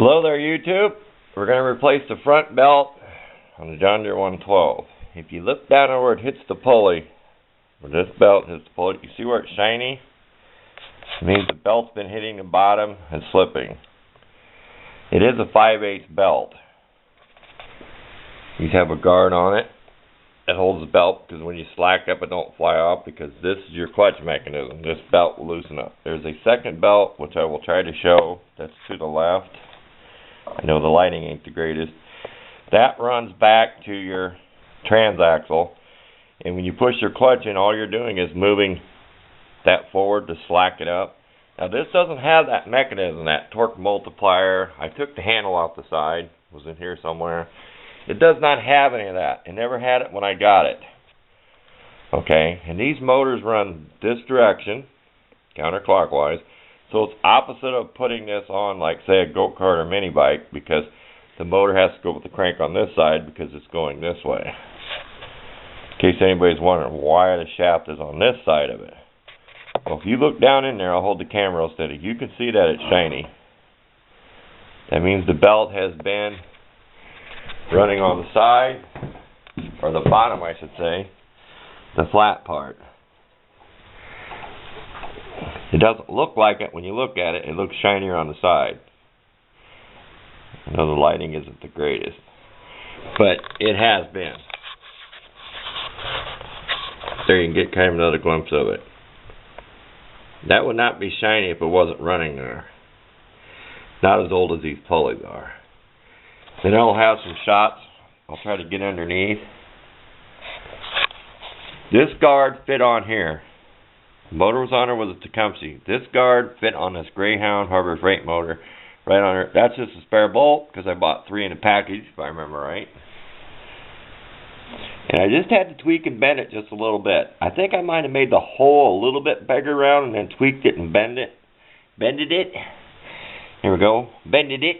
Hello there, YouTube. We're going to replace the front belt on the John Deere 112. If you look down where it hits the pulley, where this belt hits the pulley, you see where it's shiny? It means the belt's been hitting the bottom and slipping. It is a 5/8 belt. You have a guard on it that holds the belt, because when you slack up it don't fly off, because this is your clutch mechanism. This belt will loosen up. There's a second belt, which I will try to show, that's to the left. I know the lighting ain't the greatest. That runs back to your transaxle, and when you push your clutch in, all you're doing is moving that forward to slack it up. Now this doesn't have that mechanism, that torque multiplier. I took the handle off the side, it was in here somewhere. It does not have any of that. It never had it when I got it. Okay, and these motors run this direction, counterclockwise. So it's opposite of putting this on, like, say, a go-kart or mini bike, because the motor has to go with the crank on this side because it's going this way. In case anybody's wondering why the shaft is on this side of it. Well, if you look down in there, I'll hold the camera steady, you can see that it's shiny. That means the belt has been running on the side, or the bottom, I should say, the flat part. It doesn't look like it when you look at it. It looks shinier on the side. I know the lighting isn't the greatest, but it has been. There you can get kind of another glimpse of it. That would not be shiny if it wasn't running there. Not as old as these pulleys are. Then I'll have some shots. I'll try to get underneath. This guard fit on here. The motor was on her with a Tecumseh. This guard fit on this Greyhound Harbor Freight motor right on her. That's just a spare bolt because I bought 3 in a package, if I remember right. And I just had to tweak and bend it just a little bit. I think I might have made the hole a little bit bigger round and then tweaked it and bended it. Here we go. Bended it.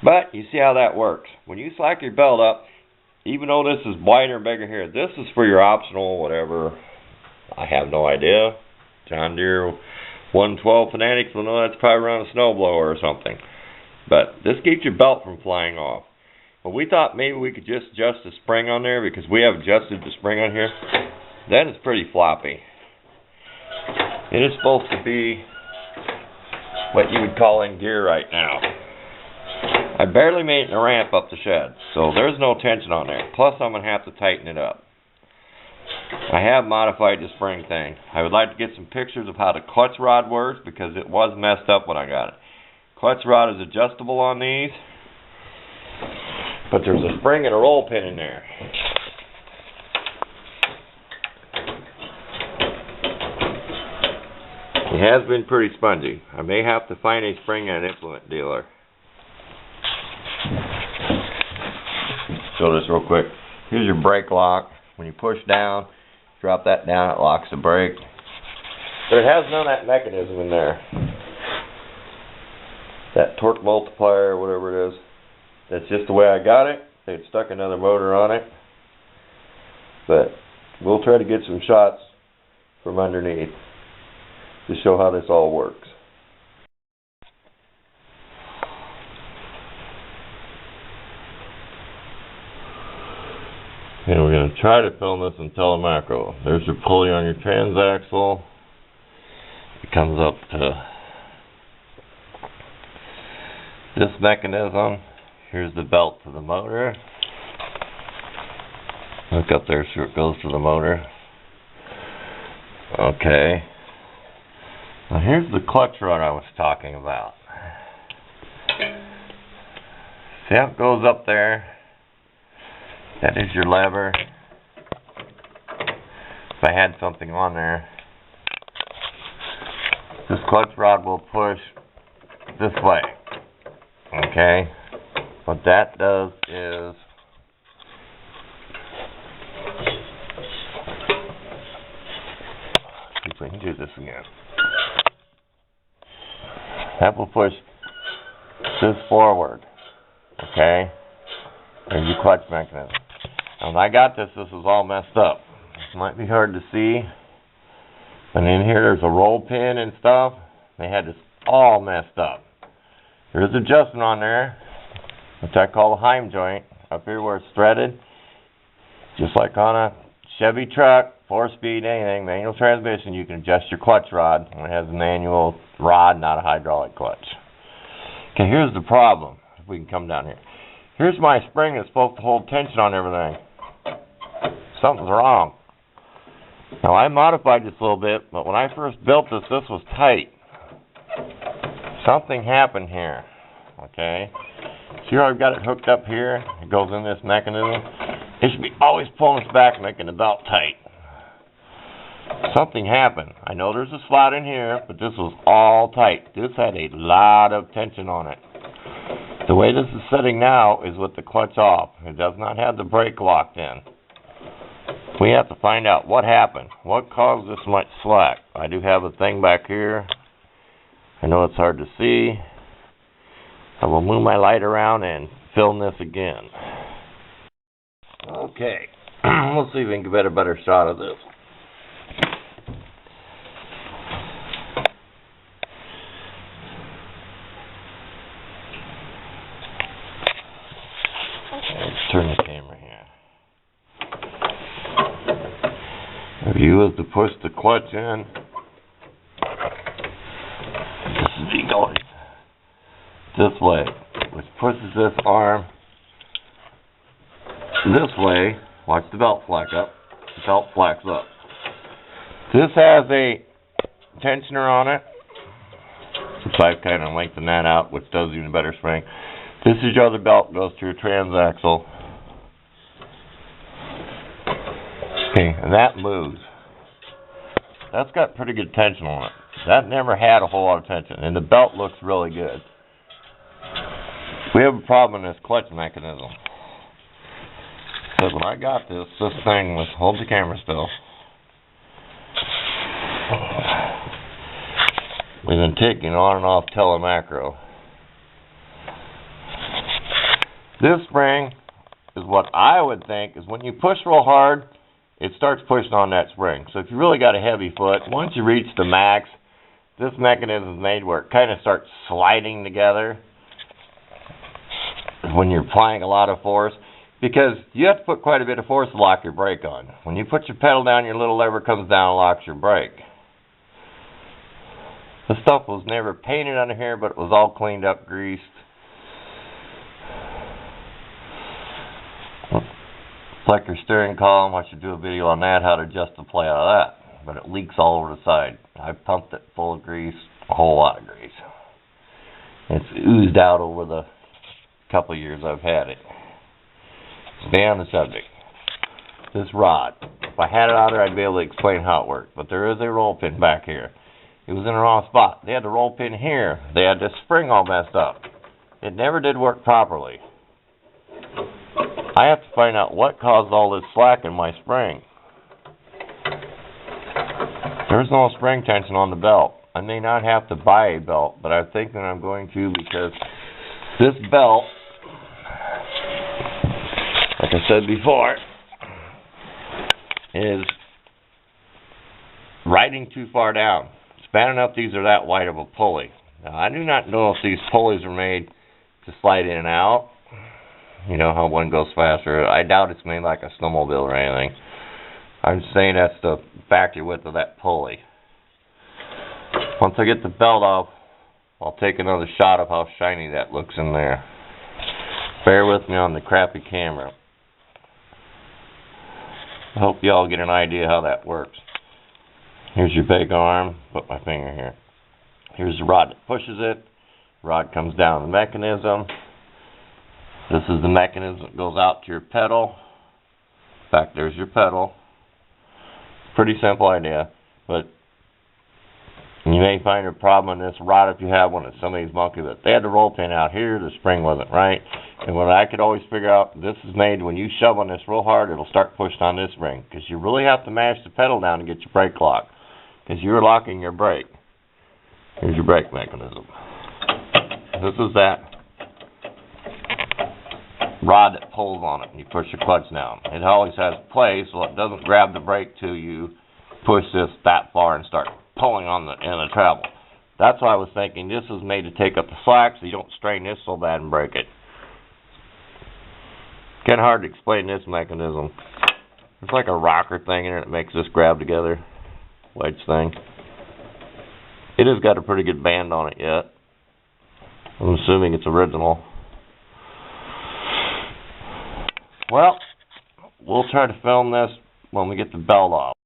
But you see how that works. When you slack your belt up, even though this is wider and bigger here, this is for your optional whatever. I have no idea. John Deere 112 fanatics will know that's probably around a snowblower or something. But this keeps your belt from flying off. But we thought maybe we could just adjust the spring on there, because we have adjusted the spring on here. That is pretty floppy. It is supposed to be what you would call in gear right now. I barely made it in a ramp up the shed, so there's no tension on there. Plus I'm going to have to tighten it up. I have modified the spring thing. I would like to get some pictures of how the clutch rod works, because it was messed up when I got it. Clutch rod is adjustable on these, but there's a spring and a roll pin in there. It has been pretty spongy. I may have to find a spring at an implement dealer. Show this real quick. Here's your brake lock. When you push down, drop that down, it locks the brake. But it has none of that mechanism in there. That torque multiplier, or whatever it is. That's just the way I got it. They stuck another motor on it. But we'll try to get some shots from underneath to show how this all works. And we're going to try to film this in telemacro. There's your pulley on your transaxle. It comes up to this mechanism. Here's the belt to the motor. Look up there so it goes to the motor. Okay. Now here's the clutch rod I was talking about. See how it goes up there? That is your lever. If I had something on there, this clutch rod will push this way. Okay? What that does is see if I can do this again. That will push this forward. Okay? There's your clutch mechanism. Now, when I got this was all messed up. It might be hard to see. And in here there's a roll pin and stuff. They had this all messed up. There's adjustment on there, which I call the Heim joint, up here where it's threaded. Just like on a Chevy truck, 4-speed, anything, manual transmission, you can adjust your clutch rod. It has a manual rod, not a hydraulic clutch. Okay, here's the problem. If we can come down here. Here's my spring that's supposed to hold tension on everything. Something's wrong. Now, I modified this a little bit, but when I first built this, this was tight. Something happened here. Okay? See how I've got it hooked up here? It goes in this mechanism. It should be always pulling us back, making the belt tight. Something happened. I know there's a slot in here, but this was all tight. This had a lot of tension on it. The way this is sitting now is with the clutch off. It does not have the brake locked in. We have to find out what happened. What caused this much slack? I do have a thing back here. I know it's hard to see. I will move my light around and film this again. Okay. We'll see if we can get a better shot of this. Let's turn the camera here. The view is to push the clutch in. This is me going this way, which pushes this arm this way. Watch the belt flack up. The belt flacks up. This has a tensioner on it. So I've kind of lengthened that out, which does even better spring. This is your other belt, goes through your transaxle. Okay, and that moves. That's got pretty good tension on it. That never had a whole lot of tension, and the belt looks really good. We have a problem in this clutch mechanism. Because when I got this thing was, hold the camera still. We've been taking on and off telemacro. This spring is what I would think is when you push real hard, it starts pushing on that spring. So if you really got a heavy foot, once you reach the max, this mechanism is made where it kind of starts sliding together when you're applying a lot of force. Because you have to put quite a bit of force to lock your brake on. When you put your pedal down, your little lever comes down and locks your brake. This stuff was never painted under here, but it was all cleaned up, greased. It's like your steering column. I should do a video on that, how to adjust the play out of that. But it leaks all over the side. I pumped it full of grease, a whole lot of grease. It's oozed out over the couple of years I've had it. Stay on the subject. This rod. If I had it out there, I'd be able to explain how it worked. But there is a roll pin back here. It was in the wrong spot. They had the roll pin here. They had this spring all messed up. It never did work properly. I have to find out what caused all this slack in my spring. There's no spring tension on the belt. I may not have to buy a belt, but I think that I'm going to, because this belt, like I said before, is riding too far down. Spanning up, these are that wide of a pulley. Now, I do not know if these pulleys are made to slide in and out. You know how one goes faster. I doubt it's made like a snowmobile or anything. I'm just saying that's the factory width of that pulley. Once I get the belt off, I'll take another shot of how shiny that looks in there. Bear with me on the crappy camera. I hope you all get an idea how that works. Here's your big arm. Put my finger here. Here's the rod that pushes it. Rod comes down the mechanism. This is the mechanism that goes out to your pedal. Back there's your pedal. Pretty simple idea, but you may find a problem in this rod if you have one of some of these monkey bits. They had the roll pin out here, the spring wasn't right. And what I could always figure out, this is made when you shove on this real hard, it'll start pushing on this spring. Because you really have to mash the pedal down to get your brake locked. Because you're locking your brake. Here's your brake mechanism. This is that rod that pulls on it and you push your clutch down. It always has play so it doesn't grab the brake till you push this that far and start pulling on the end of the travel. That's why I was thinking this was made to take up the slack so you don't strain this so bad and break it. Kind of hard to explain this mechanism. It's like a rocker thing in it that makes this grab together. Wedge thing. It has got a pretty good band on it yet. I'm assuming it's original. Well, we'll try to film this when we get the belt off.